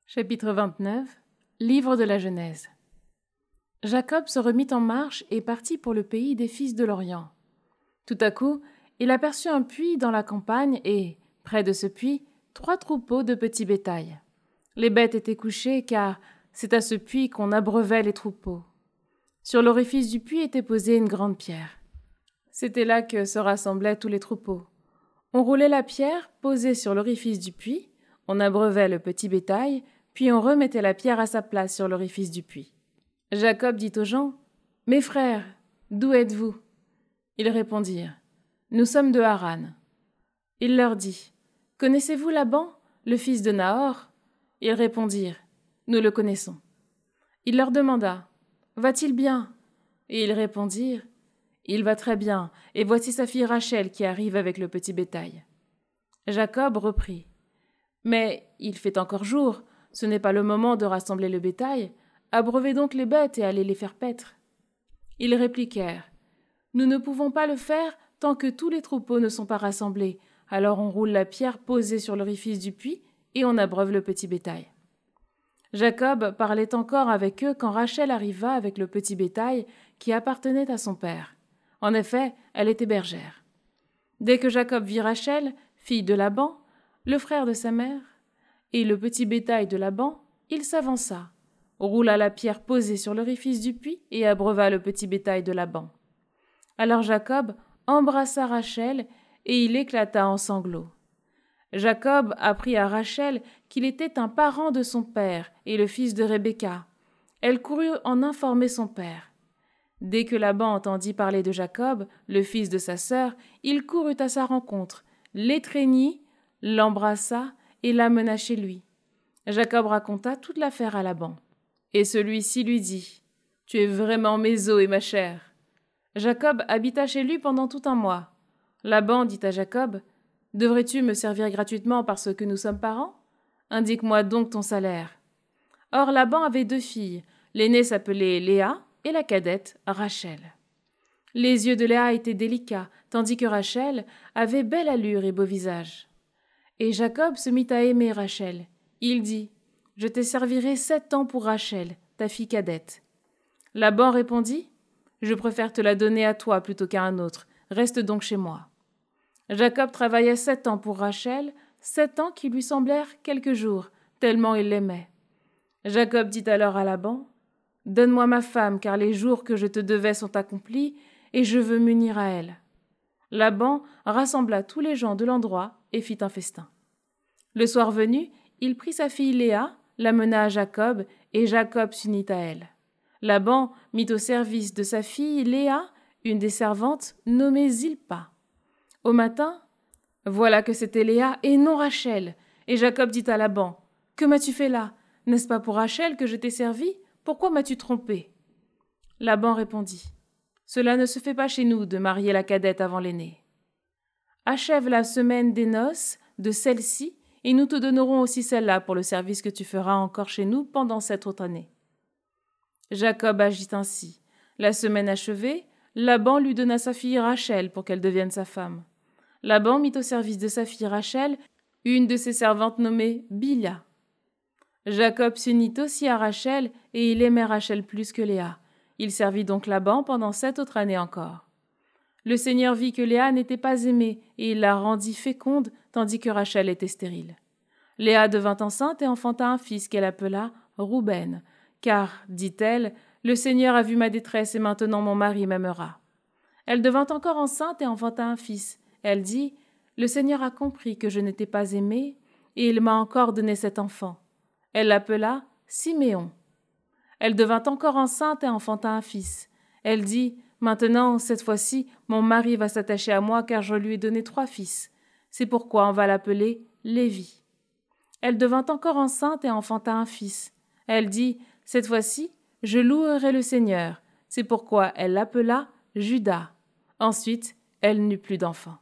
Chapitre 29. Livre de la Genèse. Jacob se remit en marche et partit pour le pays des fils de l'Orient. Tout à coup, il aperçut un puits dans la campagne et, près de ce puits, 3 troupeaux de petits bétail. Les bêtes étaient couchées car c'est à ce puits qu'on abreuvait les troupeaux. Sur l'orifice du puits était posée une grande pierre. C'était là que se rassemblaient tous les troupeaux. On roulait la pierre posée sur l'orifice du puits, on abreuvait le petit bétail, puis on remettait la pierre à sa place sur l'orifice du puits. Jacob dit aux gens : « Mes frères, d'où êtes-vous » Ils répondirent : « Nous sommes de Haran. » Il leur dit : « Connaissez-vous Laban, le fils de Nahor » Ils répondirent : « Nous le connaissons. » Il leur demanda : « Va-t-il bien » Et ils répondirent : « Il va très bien, et voici sa fille Rachel qui arrive avec le petit bétail. » Jacob reprit : « Mais il fait encore jour, ce n'est pas le moment de rassembler le bétail, abreuvez donc les bêtes et allez les faire paître. » Ils répliquèrent : « Nous ne pouvons pas le faire tant que tous les troupeaux ne sont pas rassemblés, alors on roule la pierre posée sur l'orifice du puits et on abreuve le petit bétail. » Jacob parlait encore avec eux quand Rachel arriva avec le petit bétail qui appartenait à son père. En effet, elle était bergère. Dès que Jacob vit Rachel, fille de Laban, le frère de sa mère, et le petit bétail de Laban, il s'avança, roula la pierre posée sur l'orifice du puits et abreuva le petit bétail de Laban. Alors Jacob embrassa Rachel et il éclata en sanglots. Jacob apprit à Rachel qu'il était un parent de son père et le fils de Rebecca. Elle courut en informer son père. Dès que Laban entendit parler de Jacob, le fils de sa sœur, il courut à sa rencontre, l'étreignit, l'embrassa et l'amena chez lui. Jacob raconta toute l'affaire à Laban. Et celui-ci lui dit : « Tu es vraiment mes os et ma chair. » Jacob habita chez lui pendant tout un mois. Laban dit à Jacob : « Devrais-tu me servir gratuitement parce que nous sommes parents ? Indique-moi donc ton salaire. » Or Laban avait 2 filles. L'aînée s'appelait Léa et la cadette Rachel. Les yeux de Léa étaient délicats, tandis que Rachel avait belle allure et beau visage. Et Jacob se mit à aimer Rachel. Il dit : « Je te servirai 7 ans pour Rachel, ta fille cadette. » Laban répondit : « Je préfère te la donner à toi plutôt qu'à un autre. Reste donc chez moi. » Jacob travailla 7 ans pour Rachel, 7 ans qui lui semblèrent quelques jours, tellement il l'aimait. Jacob dit alors à Laban : « Donne-moi ma femme, car les jours que je te devais sont accomplis, et je veux m'unir à elle. » Laban rassembla tous les gens de l'endroit et fit un festin. Le soir venu, il prit sa fille Léa, l'amena à Jacob, et Jacob s'unit à elle. Laban mit au service de sa fille Léa une des servantes nommée Zilpa. Au matin, voilà que c'était Léa et non Rachel, et Jacob dit à Laban : « Que m'as-tu fait là ? N'est-ce pas pour Rachel que je t'ai servi ? Pourquoi m'as-tu trompé ?» Laban répondit : « Cela ne se fait pas chez nous de marier la cadette avant l'aînée. Achève la semaine des noces de celle-ci, et nous te donnerons aussi celle-là pour le service que tu feras encore chez nous pendant cette autre année. » Jacob agit ainsi. La semaine achevée, Laban lui donna sa fille Rachel pour qu'elle devienne sa femme. Laban mit au service de sa fille Rachel une de ses servantes nommée Bilha. Jacob s'unit aussi à Rachel, et il aimait Rachel plus que Léa. Il servit donc Laban pendant 7 autres années encore. Le Seigneur vit que Léa n'était pas aimée, et il la rendit féconde, tandis que Rachel était stérile. Léa devint enceinte et enfanta un fils qu'elle appela Rouben, car, dit-elle, le Seigneur a vu ma détresse et maintenant mon mari m'aimera. Elle devint encore enceinte et enfanta un fils. Elle dit : « Le Seigneur a compris que je n'étais pas aimée, et il m'a encore donné cet enfant. » Elle l'appela Siméon. Elle devint encore enceinte et enfanta un fils. Elle dit : « Maintenant, cette fois-ci, mon mari va s'attacher à moi car je lui ai donné 3 fils. C'est pourquoi on va l'appeler Lévi. » Elle devint encore enceinte et enfanta un fils. Elle dit : « Cette fois-ci, je louerai le Seigneur. » C'est pourquoi elle l'appela Juda. Ensuite, elle n'eut plus d'enfants.